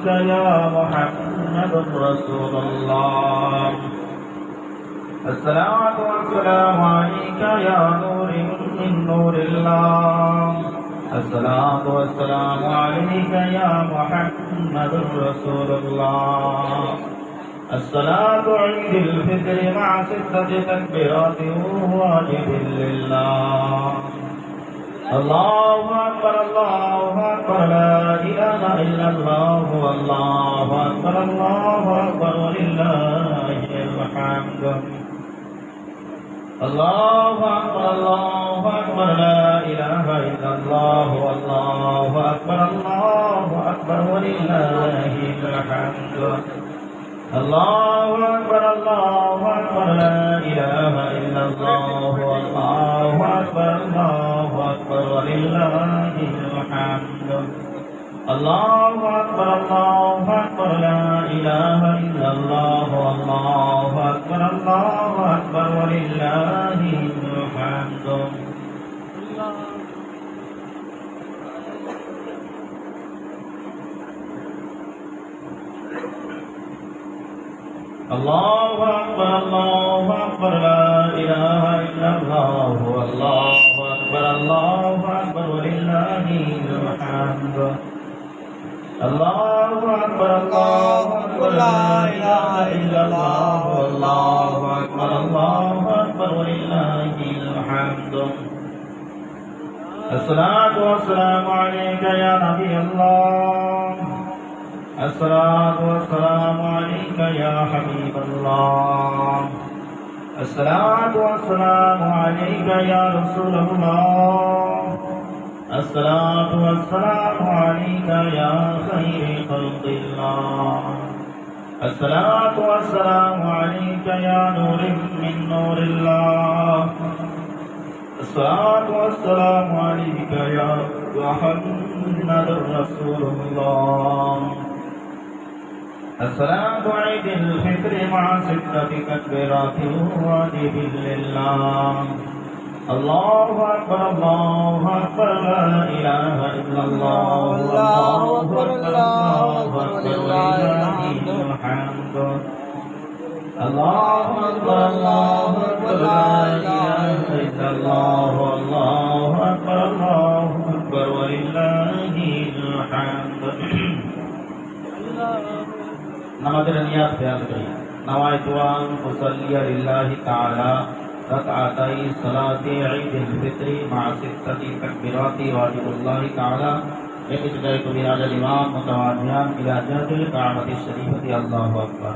يا محمد رسول الله. الصلاة والسلام عليك يا نور من نور الله. الصلاة والسلام عليك يا محمد رسول الله. الصلاة عيد الفطر مع 6 تكبيرات واجب لله. الله أكبر الله أكبر لا إله إلا الله والله أكبر ولله الحمد. الله أكبر لا إله إلا الله والله أكبر ولله الحمد. الله أكبر لا إله إلا الله والله أكبر ولله الحمد. الله أكبر لا إله إلا الله والله أكبر ولله الحمد. الله أكبر لا إله إلا الله والله أكبر ولله الحمد. الله أكبر لا إله إلا الله والله أكبر ولله الحمد. الصلاة والسلام عليك يا نبي الله. الصلاة والسلام عليك يا حبيب الله. الصلاة والسلام عليك يا رسول الله. الصلاة والسلام عليك يا خير خلق الله. الصلاة والسلام عليك يا نور من نور الله. الصلاة والسلام عليك يا محمد رسول الله. الصلاة عيد الفطر مع 6 تكبيرات واجب لله. الله أكبر لا إله إلا الله والله أكبر ولله الحمد. الله أكبر لا إله إلا الله والله أكبر ولله الحمد. নামাজের নিয়াত খেয়াল করি। নাওয়াইতু আন উসাল্লিয়া লিল্লাহি তাআলা রাকআতাই সালাতি ঈদুল ফিতরি মা 6 তাকবীরাতি ওয়াজিবুল্লাহি তাআলা ইবতিদাই বিরাজাল ইমাম মুতাওয়াজ্জিহান ইলা জাতিল কাবাতি শরীফতি আল্লাহু আকবার।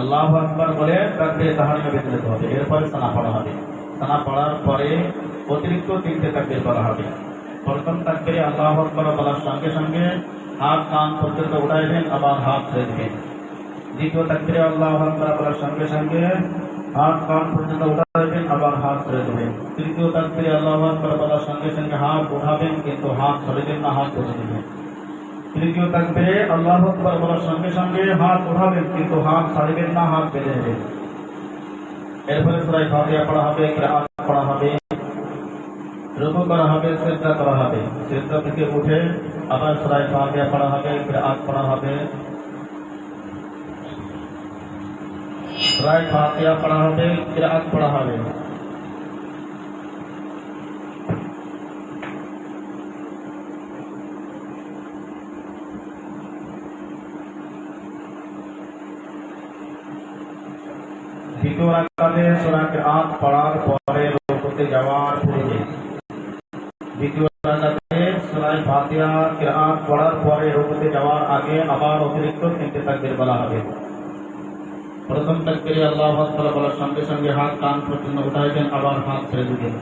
আল্লাহু আকবার বলে তাকবীর তাহরিমে বিদতে হবে। এরপরে সানা পড়া হবে। সানা পড়ার পরে অতিরিক্ত 3টে তাকবীর পড়া হবে। প্রথম তাকবীরে আল্লাহু আকবার বলার সঙ্গে সঙ্গে হাত কান পর্যন্ত উঠাইবেন, আবার হাত ছেড়ে দিবেন। দ্বিতীয় তাকবীরে আল্লাহু আকবার বলার সঙ্গে সঙ্গে হাত কান পর্যন্ত উঠাইবেন, আবার হাত ছেড়ে দিবেন। তৃতীয় তাকবীরে আল্লাহু আকবার বলার সঙ্গে সঙ্গে হাত উঠাবেন, কিন্তু হাত ছাড়বেন না, হাত ছেড়ে দিবেন। তৃতীয় তাকবীরে আল্লাহু আকবার বলার সঙ্গে সঙ্গে হাত উঠাবেন, কিন্তু হাত ছাড়বেন না, হাত বেঁধে নেবেন। এরপরে সূরা ফাতিহা পড়া হবে, কিরাআত পড়া হবে, রুকু করা হবে, সিজদা করা হবে। সিজদা থেকে উঠে আবার সূরা ফাতিহা পড়া হবে, কিরাআত পড়া হবে, সূরা ফাতিহা পড়া হবে, কিরাআত পড়া হবে। দ্বিতীয় রাকাতে সূরা কিরাআত পড়ার পরে রুকুতে যাওয়ার পূর্বে, দ্বিতীয় রাকাতে সূরা ফাতিহা কিরাআত পড়ার পরে রুকুতে যাওয়ার আগে আবার অতিরিক্ত 3টে তাকবীর বলা হবে। প্রথম তাকবীরে আল্লাহু আকবার বলার সঙ্গে সঙ্গে হাত কান পর্যন্ত উঠাইবেন, আবার হাত ছেড়ে দিবেন।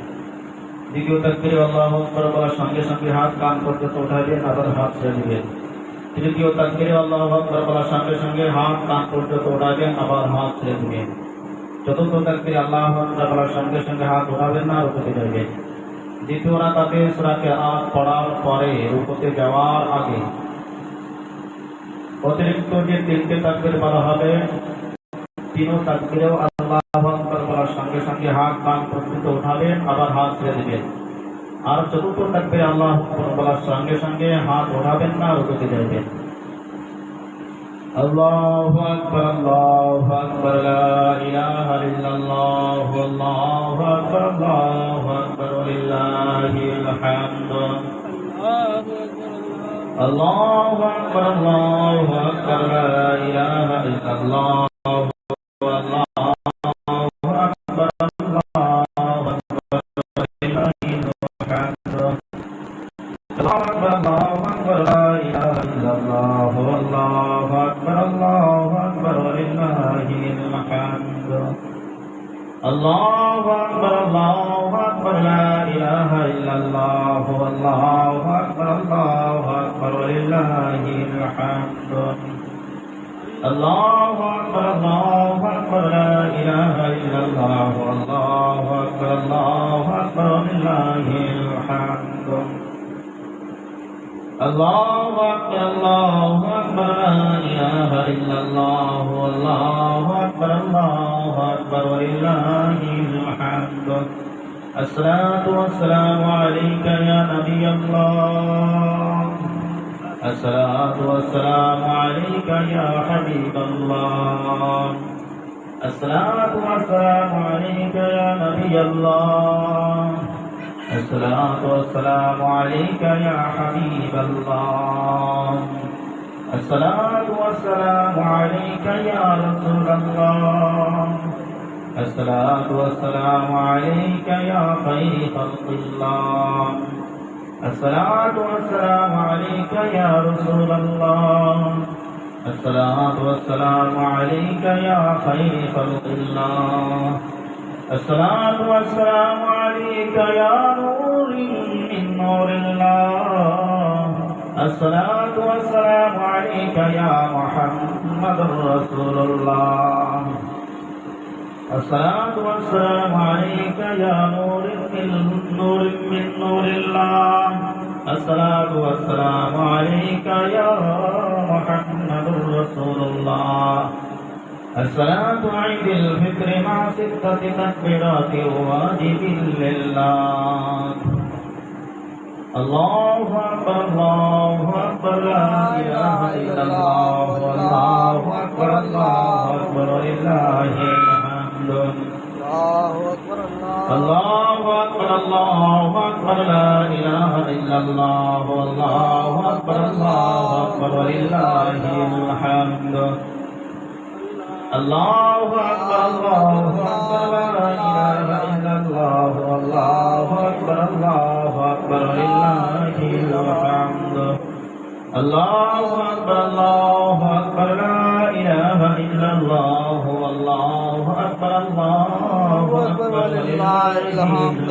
দ্বিতীয় তাকবীরে আল্লাহু আকবার বলার সঙ্গে সঙ্গে হাত কান পর্যন্ত উঠাইবেন, আবার হাত ছেড়ে দিবেন। তৃতীয় তাকবীরে আল্লাহু আকবার বলার সঙ্গে সঙ্গে হাত কান পর্যন্ত উঠাবেন, আবার হাত ছেড়ে দিবেন। চতুর্থ তাকবীরে আল্লাহু আকবার বলার সঙ্গে সঙ্গে হাত উঠাবেন না, রুকুতে যাবেন। দ্বিতীয় রাকাতে সূরা কিরাআত পড়ার পরে রুকুতে যাওয়ার আগে অতিরিক্ত যে তিনটে তাকবীর বলা হবে, তিনও তাকবীরেও আল্লাহু আকবার বলার সঙ্গে সঙ্গে হাত কান পর্যন্ত উঠাবেন, আবার হাত ছেড়ে দিবেন। আর চতুর্থ তাকবীরে আল্লাহু আকবার বলার সঙ্গে সঙ্গে হাত ওঠাবেন না, রুকুতে যাবেন। আল্লাহু আকবার, আল্লাহু আকবার, লা ইলাহা ইল্লাল্লাহ, আল্লাহু আকবার, আল্লাহু আকবার, ওয়ালিল্লাহিল হামদ। আল্লাহু আকবার, আল্লাহু আকবার, লা ইলাহা ইল্লাল্লাহ, الله أكبر الله أكبر لا إله إلا الله والله أكبر الله أكبر ولله الحمد الله أكبر الله أكبر لا إله إلا الله والله أكبر الله أكبر ولله الحمد الله أكبر الله أكبر لا إله إلا الله والله أكبر الله أكبر ولله الحمد الصلاة والسلام عليك يا نبي الله الصلاة والسلام عليك يا حبيب الله الصلاة والسلام عليك يا نبي الله الصلاة والسلام عليك يا حبيب الله الصلاة والسلام عليك يا رسول الله الصلاة والسلام عليك يا خير خلق الله الصلاة والسلام عليك يا رسول الله الصلاة والسلام عليك يا خير خلق الله الصلاة والسلام عليك يا نور من نور الله الصلاة والسلام عليك يا محمد رسول الله الصلاة والسلام عليك يا نور من نور الله الصلاة والسلام عليك يا محمد رسول الله الصلاة عيد الفطر مع 6 تكبيرات واجب لله الله أكبر الله أكبر لا إله إلا الله والله أكبر الله أكبر ولله الحمد الله أكبر الله أكبر لا إله إلا الله والله أكبر الله أكبر ولله الحمد الله أكبر الله أكبر لا إله إلا الله والله أكبر الله أكبر ولله الحمد الله أكبر الله أكبر لا إله إلا الله والله أكبر الله أكبر ولله الحمد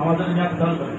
আমাদের নিয়াত খেয়াল করেন।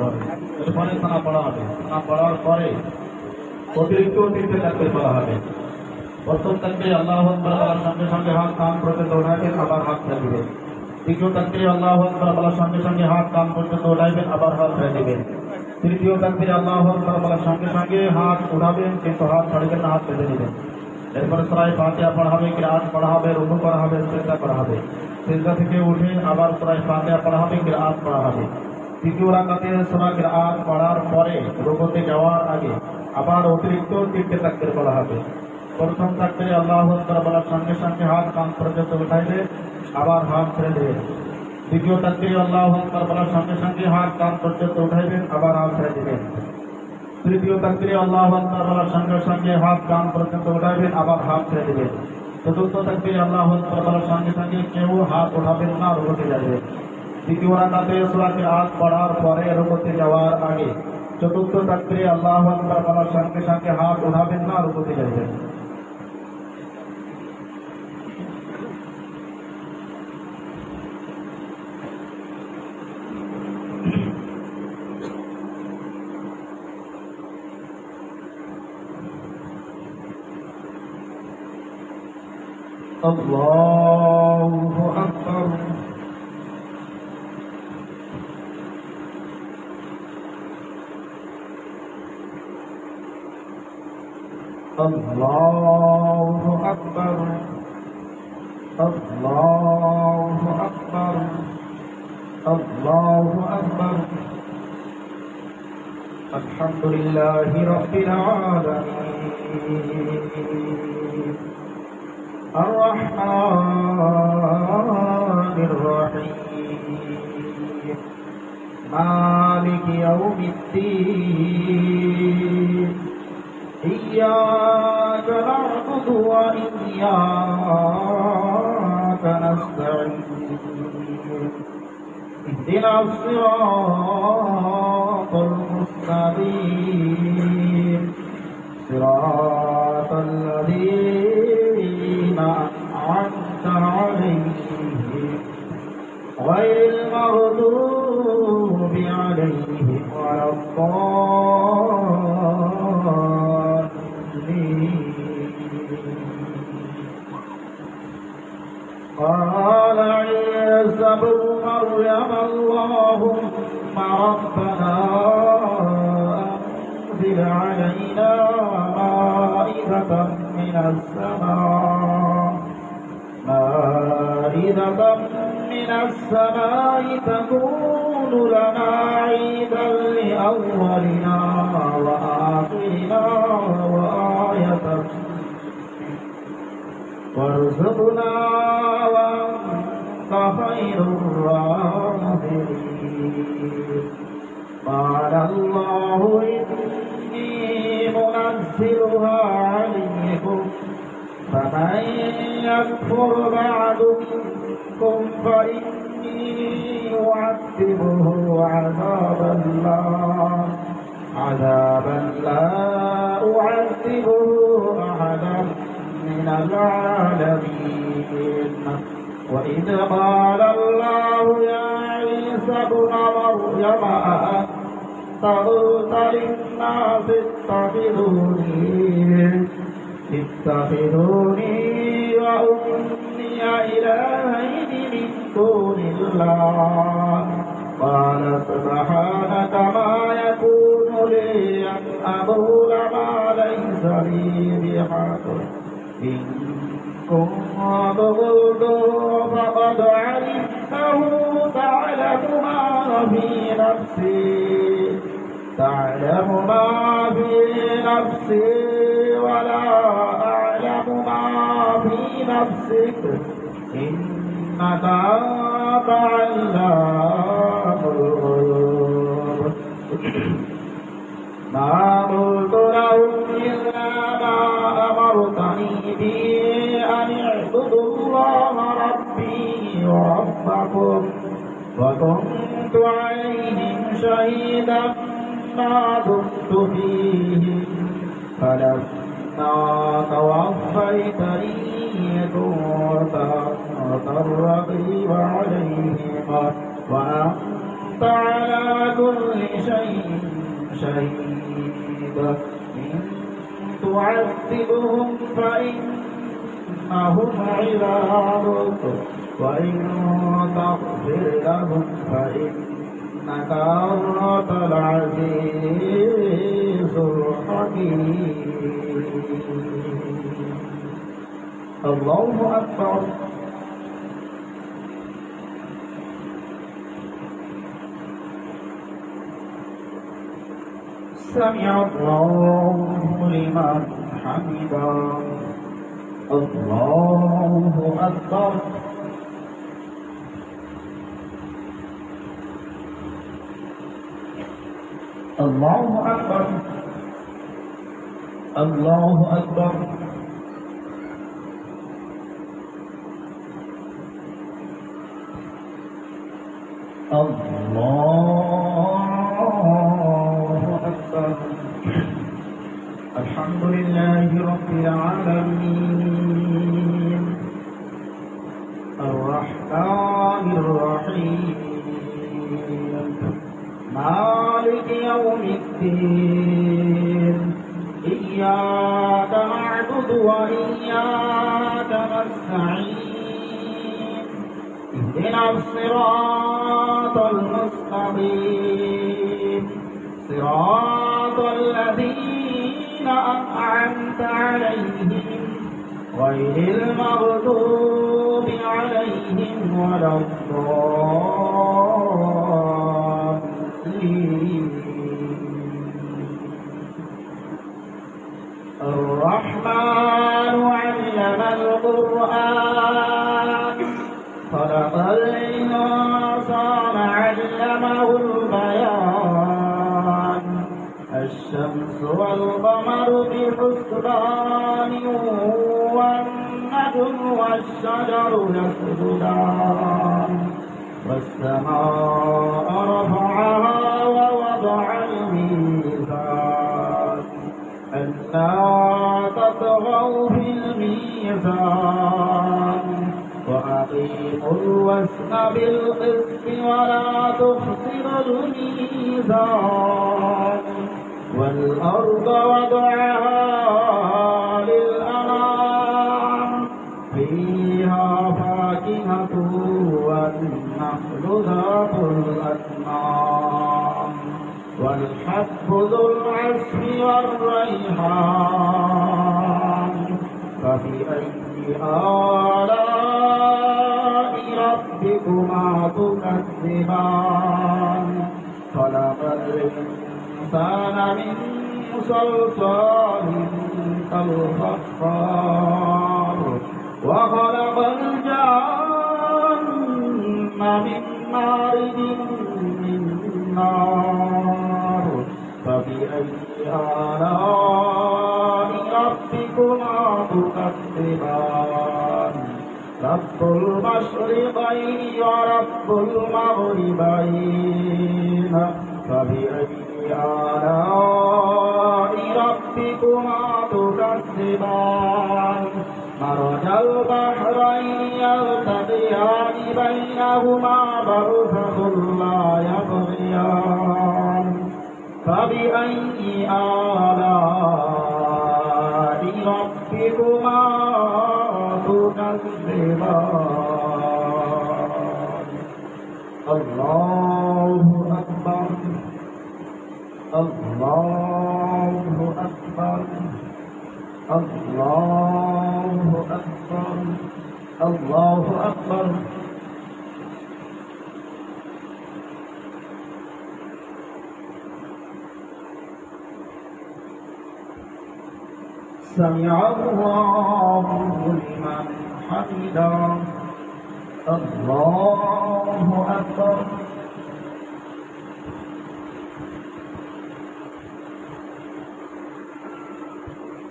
হবে, এরপরে সানা পড়া হবে, সানা পড়ার পরে অতিরিক্ত 3টে তাকবীর পড়া হবে। প্রথম তাকবীর আল্লাহু আকবার বলার সঙ্গে সঙ্গে হাত কান পর্যন্ত উঠাবেন, আবার হাত ছেড়ে দিবেন। দ্বিতীয় তাকবীর আল্লাহু আকবার বলার সঙ্গে সঙ্গে হাত কান পর্যন্ত উঠাবেন, আবার হাত ছেড়ে দিবেন। তৃতীয় তাকবীর আল্লাহু আকবার বলার সঙ্গে সঙ্গে হাত উঠাবেন, কিন্তু হাত ছাড়বেন না, হাত ছেড়ে দিবেন। এরপরে সূরা ফাতিহা পড়া হবে, কিরাত পড়া হবে, রুকু করা হবে, সিজদা করা হবে। সিজদা থেকে উঠে আবার সূরা ফাতিহা পড়া হবে, কিরাত পড়া হবে। তৃতীয় রাকাতে সূরা কিরাত পড়ার পরে রুকুতে যাওয়ার আগে আবার অতিরিক্ত 3টে তাকবীর পড়া হবে। প্রথম তাকবীরে আল্লাহু আকবার বলার সঙ্গে সঙ্গে হাত কান পর্যন্ত উঠাইবে, আবার হাত ছেড়ে দেবেন। দ্বিতীয় তাকবীরে আল্লাহু আকবার বলার সঙ্গে সঙ্গে হাত কান পর্যন্ত উঠাইবেন, আবার হাত ছেড়ে দেবেন। তৃতীয় তাকবীরে আল্লাহু আকবার বলার সঙ্গে সঙ্গে হাত কান পর্যন্ত উঠাইবেন, আবার হাত ছেড়ে দেবেন। চতুর্থ তাকবীরে আল্লাহু আকবার বলার সঙ্গে সঙ্গে কেউ হাত উঠাবেন না, রুকুতে যাবেন। দ্বিতীয় রাকাতে সূরা কিরাত পড়ার পরে রুকুতে যাওয়ার আগে চতুর্থ তাকবীরে আল্লাহু আকবার বলার সঙ্গে সঙ্গে হাত উঠাবেন না, রুকুতে যাবেন। আল্লাহু আকবার, আল্লাহু আকবার, আল্লাহু আকবার, আল্লাহু আকবার। আলহামদুলিল্লাহি রাব্বিল আলামিন الرحمن الرحيم مالك يوم الدين إياك نعبد وإياك نستعين اهدنا الصراط المستقيم صراط الذين أنعمت عليهم غير المغضوب عليهم ولا الضالين. قال عيسى ابن مريم اللهم ربنا أنزل علينا مائدة من السماء تكون لنا عيدا لأولنا وآخرنا وآية وارزقنا وأنت خير الرازقين. قال الله إني منزلها عليكم فمن يكفر بعد منكم فإني أعذبه أعذبه عذابا لا أعذبه أحدا من العالمين. وإذ قال الله يا عيسى ابن مريم أأنت قلت للناس اتخذوني وأمي إلهين من دون الله قال سبحانك ما يكون لي أن أقول ما ليس لي بحق إن كنت قلته فقد علمته تعلم ما في نفسي ولا أعلم ما في نفسك إنك أنت علام الغيوب. ما قلت لهم إلا ما أمرتني به أن اعبدوا الله ربي وربكم وكنت عليهم شهيدا ما دمت فيهم فلما توفيتني كنت الرقيب عليهم وأنت على كل شيء شهيد. إن تعذبهم فإنهم عبادك وإن تغفر لهم فإنك أنت العزيز الحكيم. الله أكبر. سمع الله لمن حمده. الله أكبر. الله أكبر. الله أكبر. الله أكبر. الحمد لله رب العالمين الرحمن الرحيم مالك يوم الدين إياك نعبد وإياك نستعين اهدنا الصراط المستقيم صراط الذين أنعمت عليهم غير المغضوب عليهم ولا الضالين. الرحمن علم القرآن خلق الإنسان علمه البيان الشمس والقمر بحسبان والنجم والشجر يسجدان والسماء رفعها ووضع الميزان ألا تطغوا في الميزان وأقيموا الوزن بالقسط ولا تخسروا الميزان والأرض وضعها للأنام فيها فاكهة والنخل ذات الأكمام والحب ذو العصف والريحان فبأي آلاء ربكما تكذبان خلق الإنسان من صلصال كالفخار وخلق الجن من مارد من نار فبأي آلاء ربكما تكذبان رب المشرقين ورب المغربين فبأي آلاء ربكما تكذبان مرج البحرين يلتقيان بينهما برزخ لا يبغيان فبأي آلاء ربكما تكذبان الله أكبر الله أكبر الله أكبر الله أكبر سمع الله لمن حمده الله أكبر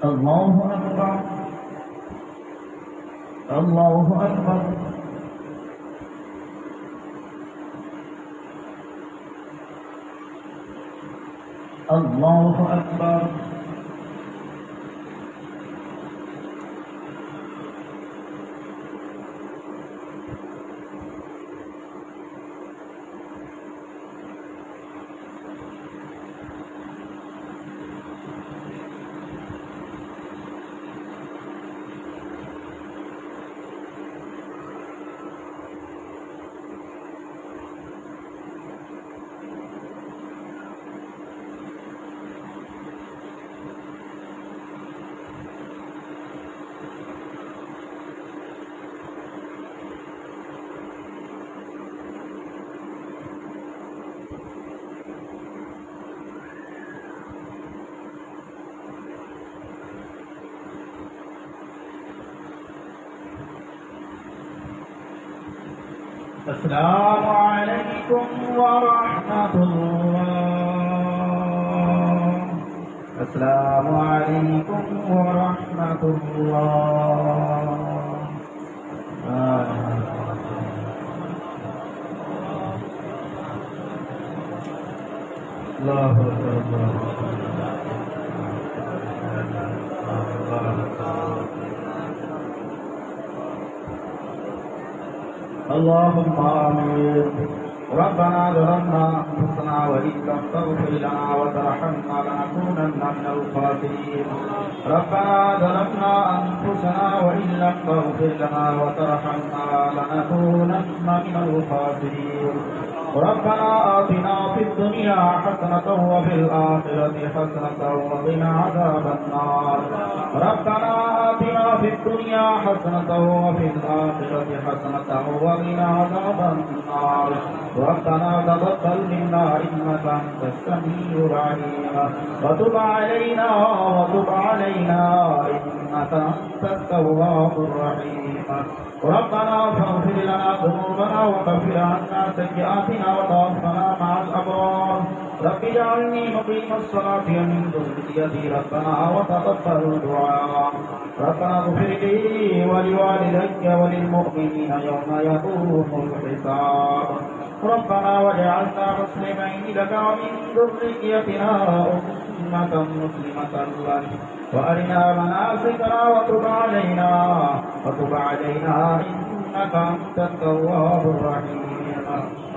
الله أكبر الله أكبر الله أكبر السلام عليكم ورحمة الله. السلام عليكم ورحمة الله. الله اللهم آمين. ربنا ظلمنا أنفسنا وإن لم تغفر لنا وترحمنا لنكونن من الخاسرين. ربنا ظلمنا أنفسنا وإن لم تغفر لنا وترحمنا لنكونن من الخاسرين. ربنا آتنا في الدنيا حسنة وفي الآخرة حسنة وقنا عذاب النار. ربنا آتنا في الدنيا حسنة وفي الآخرة حسنة وقنا عذاب النار. ربنا تقبل منا إنك أنت السميع العليم وتب علينا إنك أنت التواب الرحيم. ربنا فاغفر لنا ذنوبنا وكفر عنا سيئاتنا وتوفنا مع الأبرار. رب اجعلني مقيم الصلاة ومن ذريتي ربنا وتقبل دعاء. ربنا اغفر لي ولوالدي وللمؤمنين يوم يقوم الحساب. ربنا واجعلنا مسلمين لك ومن ذريتنا أمة مسلمة لك وأرنا مناسكنا وتب علينا إنك أنت التواب الرحيم.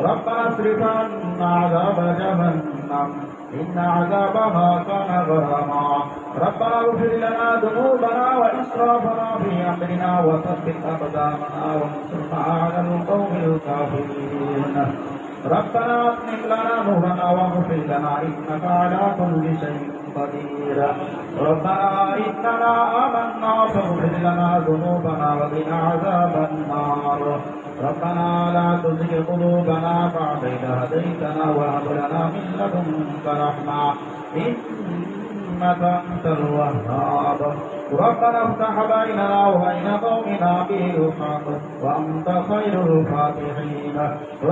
ربنا اصرف عنا عذاب جهنم إن عذابها كان غراما. ربنا اغفر لنا ذنوبنا وإسرافنا في أمرنا وثبت أقدامنا وانصرنا على القوم الكافرين. ربنا أتمم لنا نورنا واغفر لنا إنك على كل شيء قدير. ربنا إننا آمنا فاغفر لنا ذنوبنا وقنا عذاب النار. ربنا لا تزغ قلوبنا بعد إذ هديتنا وهب لنا من لدنك رحمة إنك أنت الوهاب. ربنا افتح بيننا وبين قومنا بالحق وأنت خير الفاتحين.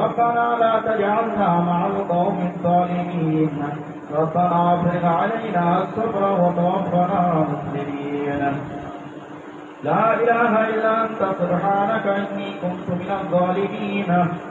ربنا لا تجعلنا مع القوم الظالمين. ربنا افرغ علينا الصبر وتوفنا مسلمين. لا إله إلا أنت سبحانك إني كنت من الظالمين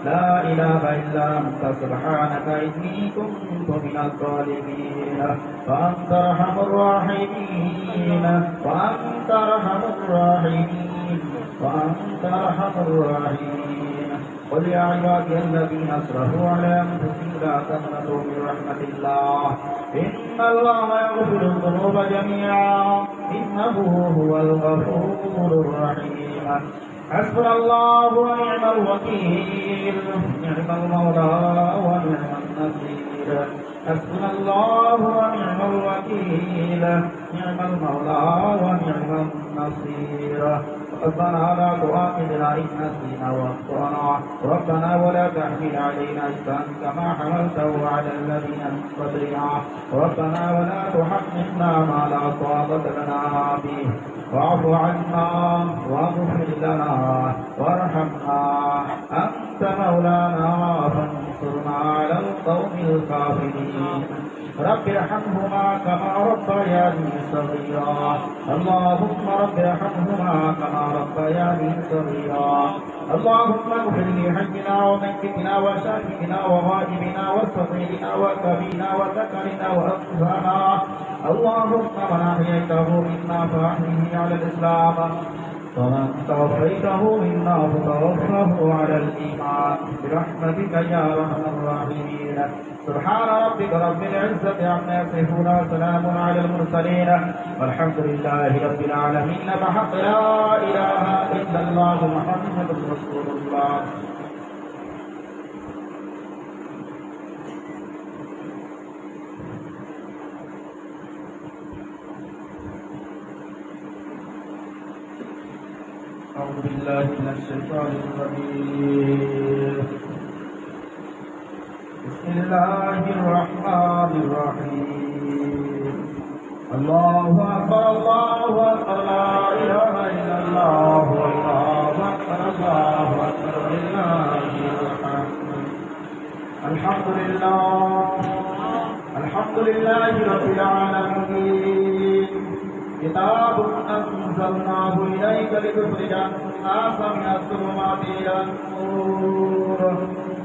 لا إله إلا أنت سبحانك إني كنت من الظالمين وأنت أرحم الراحمين وأنت أرحم الراحمين وأنت أرحم الراحمين قل يا عبادي الذين أسرفوا على أنفسهم لا تقنطوا من رحمة الله إن الله يغفر الذنوب جميعا إنه هو الغفور الرحيم حسبنا الله ونعم الوكيل نعم المولى ونعم النصير حسبنا الله ونعم الوكيل نعم المولى ونعم النصير ربنا لا تؤاخذنا إن نسينا وأخطأنا ربنا ولا تحمل علينا إثما كما حملته على الذين من قبلنا ربنا ولا تحملنا ما لا طاقة لنا به واعف عنا واغفر لنا وارحمنا أنت مولانا فانصرنا على القوم الكافرين رب ارحمهما كما ربياني صغيرا اللهم رب ارحمهما كما ربياني صغيرا اللهم اغفر لحينا وميتنا وشاهدنا وغائبنا وصغيرنا وكبيرنا وذكرنا وانثانا اللهم من احييته منا فاحيه على الاسلام ومن توفيته منا فتوفه على الإيمان برحمتك يا أرحم الراحمين سبحان ربك رب العزة عما يصفون وسلام على المرسلين والحمد لله رب العالمين بحق لا إله إلا الله محمد رسول الله أعوذ بالله من الشيطان الرجيم بسم الله الرحمن الرحيم الله أكبر الله أكبر لا إله إلا الله والله أكبر الله أكبر لله الحمد الحمد لله رب العالمين كتاب أنزلناه إليك لتخرج الناس من الظلمات إلى النور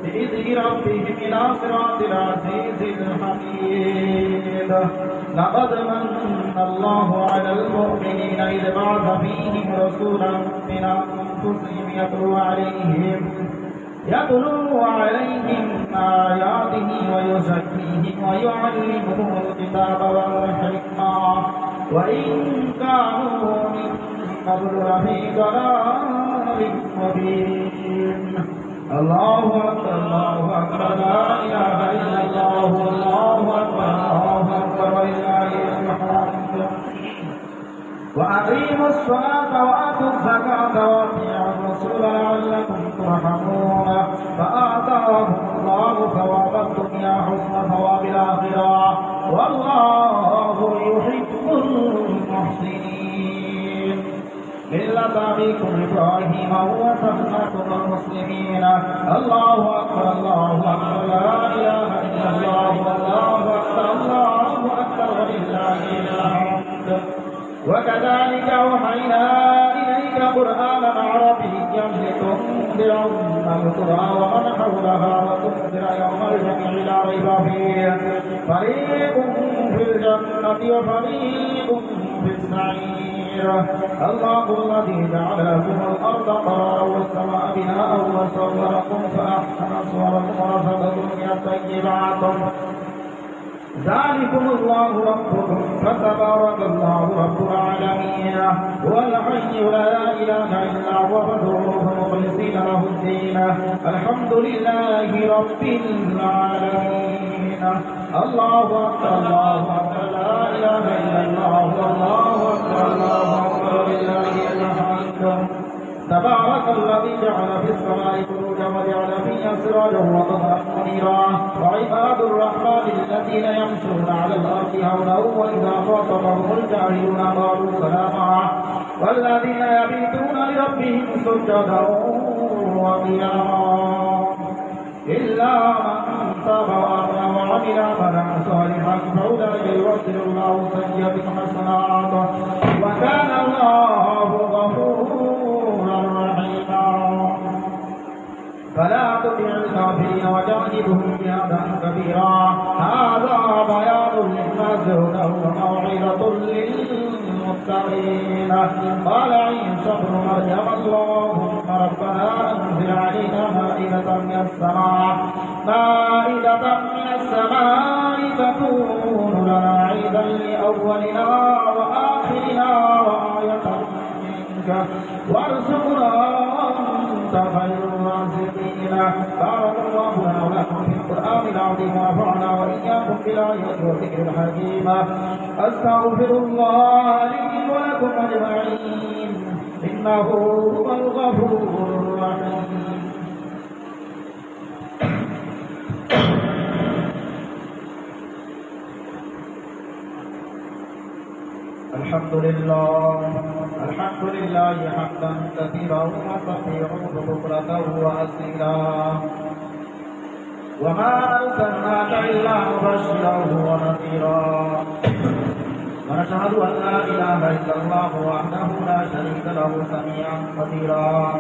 بإذن ربهم إلى صراط العزيز الحميد لقد من الله على المؤمنين إذ بعث فيهم رسولا من أنفسهم يتلو عليهم آياته ويزكيهم ويعلمهم الكتاب والحكمة وإن كانوا من قبل لفي ضلال مبين الله أكبر لا إله إلا الله الله أكبر ولله الحمد وأقيموا الصلاة وآتوا الزكاة وأطيعوا الرسول لعلكم ترحمون فآتاهم الله ثواب الدنيا حسن ثواب الآخرة والله يحب المحسنين ملة أبيكم إبراهيم هو سماكم المسلمين الله أكبر لا إله إلا الله والله أكبر ولله الحمد وكذلك أوحينا إليك قرآنا عربيا لتنذر أم القرى ومن حولها وتنذر يوم الجمع لا ريب فيه فريق في الجنة وفريق في السعير الله الذي جعل لكم الأرض قرارا والسماء بناء وصوركم فأحسن صوركم ورزقكم من الطيبات ذلكم الله ربكم فتبارك الله رب العالمين هو الحي لا إله إلا هو فادعوه مخلصين له الدين الحمد لله رب العالمين الله أكبر لا إله إلا الله والله أكبر لله الحمد تبارك الذي جعل في السماء بروجا وجعل فيها سراجا وقمرا منيرا وعباد الرحمن الذين يمشون على الارض هونا واذا خاطبهم الجاهلون قالوا سلاما والذين يبيتون لربهم سجدا وقياما الا من تاب وامن وعمل وعمل عملا صالحا فأولئك يبدل الله سيئاتهم حسنات وكان الله غفورا رحيما فلا تطع الكافرين وجانبهم جهادا كبيرا هذا بيان للناس هدى وموعظة للمتقين قال عيسى ابن مريم اللهم ربنا أنزل علينا مائدة من السماء تكون لنا عيدا لأولنا وآخرنا وآية منك وارزقنا أنت خير الرازقين بارك الله لنا ولكم في القرآن العظيم ونفعنا وإياكم بالآيات والذكر الحكيم أستغفر الله لي ولكم أجمعين إنه هو الغفور الرحيم الحمد لله حمدا كثيرا وكثيرا بكرة وأصيلا وما أرسلناك إلا مبشرا ونذيرا ونشهد أن لا إله إلا الله وحده لا شريك له سميعا قديرا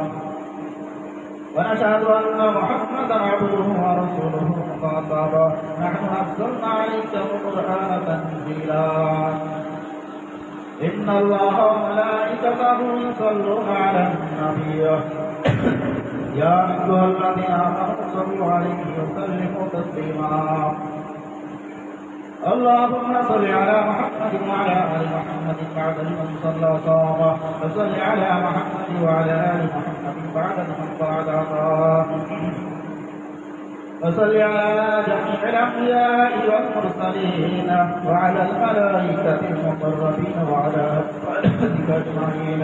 ونشهد أن محمدا عبده ورسوله مخاطب نحن أرسلنا عليك القرآن تنزيلا إن الله وملائكته يصلون على النبي يا أيها الذين آمنوا صلوا عليه وسلموا تسليما اللهم صل على محمد وعلى آل محمد بعد لمن صلى وصام وصل على محمد وعلى آل محمد بعد لمن بعد وصل على جميع الأنبياء والمرسلين وعلى الملائكة المقربين وعلى أولئك أجمعين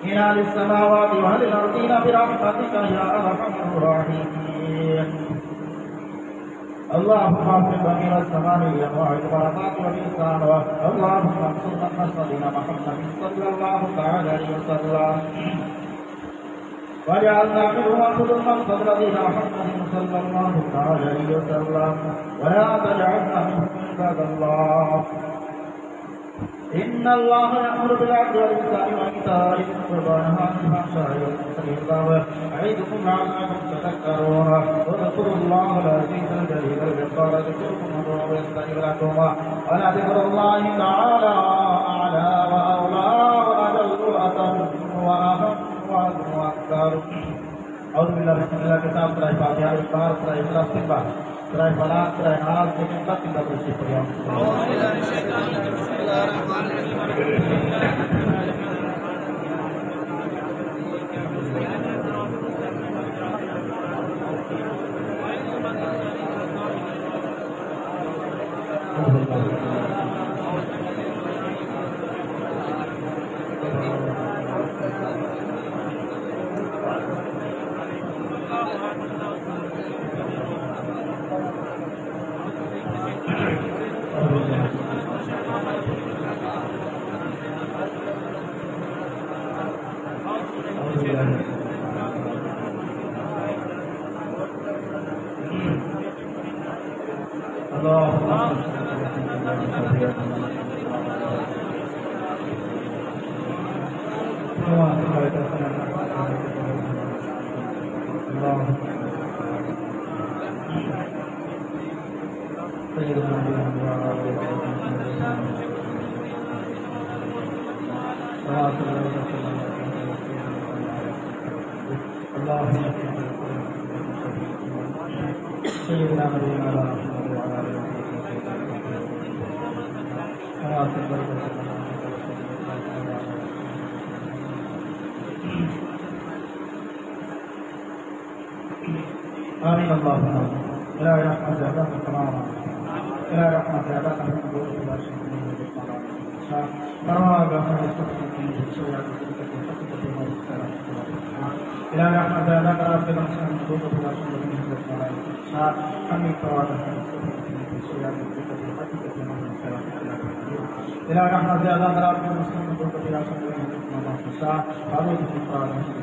من أهل السماوات وأهل الأرضين برحمتك يا أرحم الراحمين اللهم اغفر ضمير السماء لأنواع البركات والإحسان اللهم انصر من نصر دين محمد صلى الله تعالى عليه وسلم واجعلنا منهم وخذ من فضل دين محمد صلى الله تعالى عليه وسلم ولا تجعلنا منهم عباد الله إن الله يأمر بالعدل والإحسان وإيتاء ذي القربى وينهى عن الفحشاء والمنكر والبغي يعظكم لعلكم تذكرون واذكروا الله العزيز الجليل الجبار يذكركم وادعوه يستجب لكم ولذكر الله تعالى أعلى وأولى وأجل وأتم وأهم وأكبر أعوذ بالله بسم الله كتاب سورة الفاتحة إقرار سورة إخلاص تنبأ سورة الفلاح سورة الناس تنبأ تنبأ بالشكر آمين اللهم لا رحمة زادك كرامة لا رحمة زادك من قول الله سبحانه وتعالى فرواك من يستطيع من السورة لا رحمة زادك رب العالمين من قول الله سبحانه وتعالى أمين فرواك من السورة لا رحمة زادك رب العالمين من قول الله سبحانه وتعالى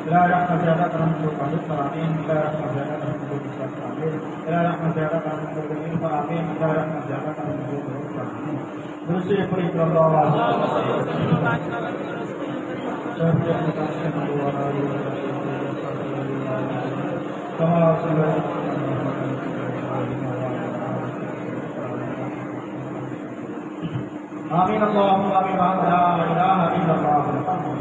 لا رحمة زيادة من القلوب فرامين لا رحمة زيادة من القلوب فرامين لا رحمة زيادة من القلوب فرامين لا رحمة زيادة من القلوب فرامين دوسرے پڑھی اللہ آمین اللهم آمین لا إله إلا الله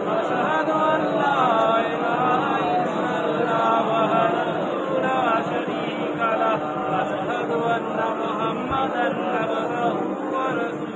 أشهد أن لا إله إلا الله وحده لا شريك له وأشهد أن محمدا عبده ورسوله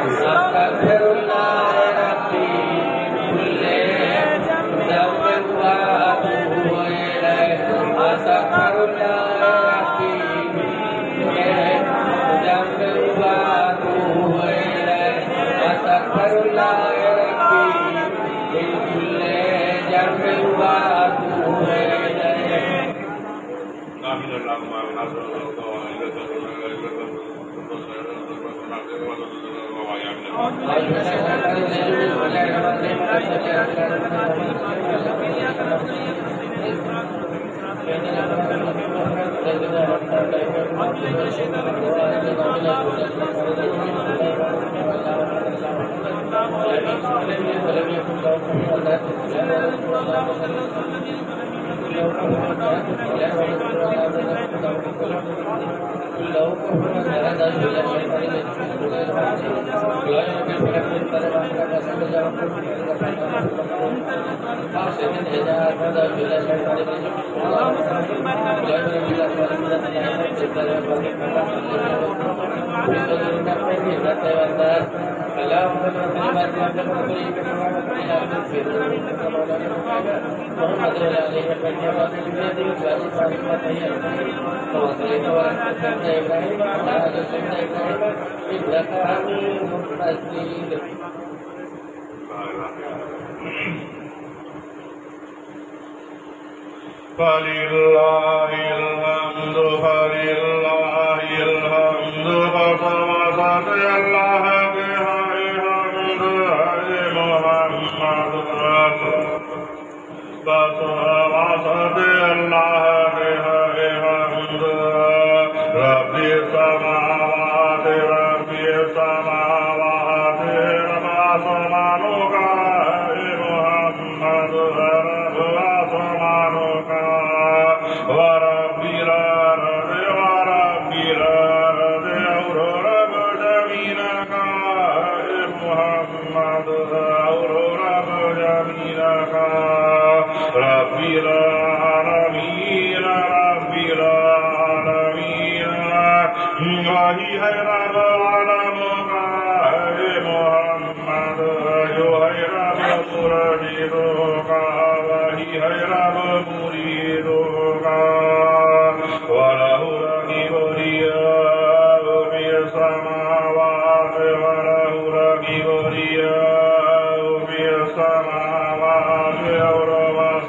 Astaghfirullah فلله الحمد فلله الحمد فصوصت الله بها الحمد محمد فصوصت الله بها الحمد رب السماوات رب السماوات رب سبحانك محمد رب سبحانك ورب الأرض ورب الأرض أورب جميلك محمد أورب جميلك رب العالمين رب العالمين وهي رب العالمين محمد يهي رب مرجدك وهي رب مريدك وله الكبرياء في السماوات وله الكبرياء في السماوات والأرض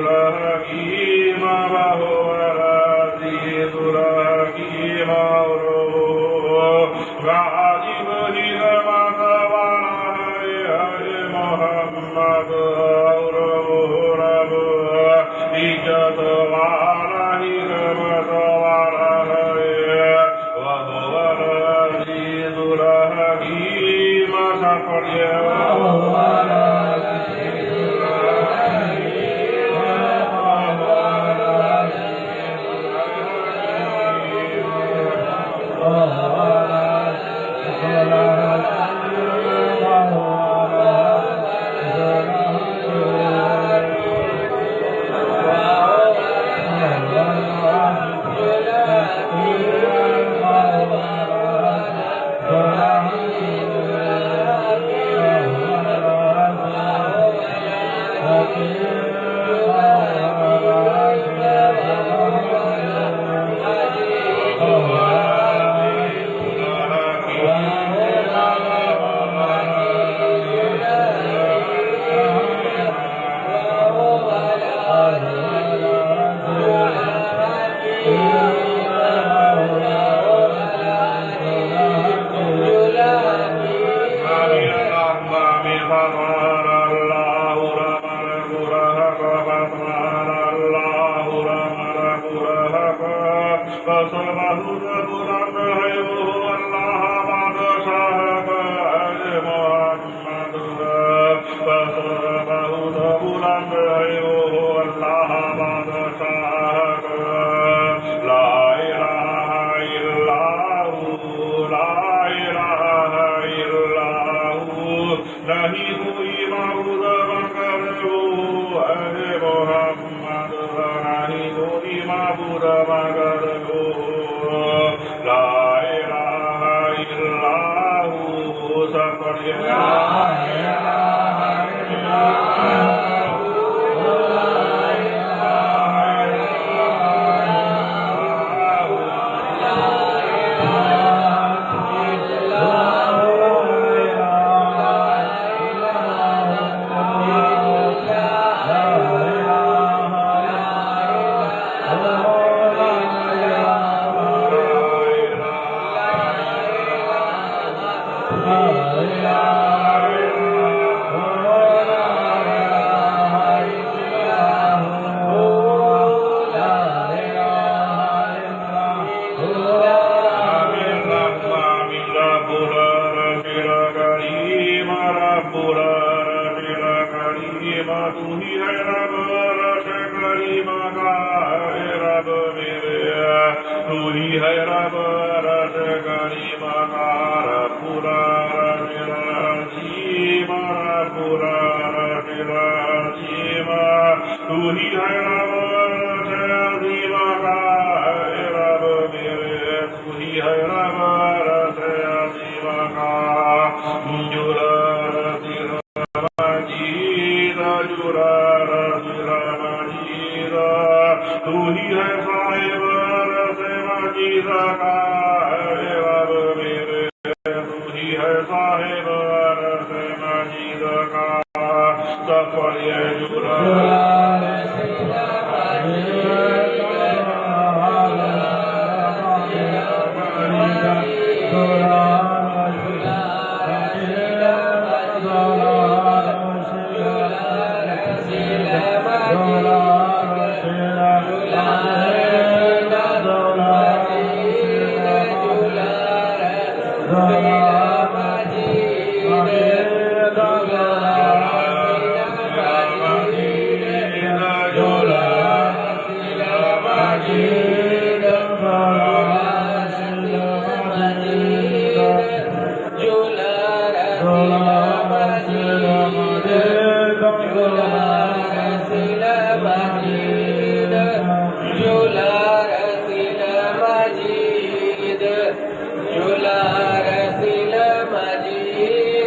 الحكيم وهو العزيز الحكيم غالب حكمة ونهي محمد رب إجت وعلى حكمة ونهي وهو العزيز الحكيم Oh Jai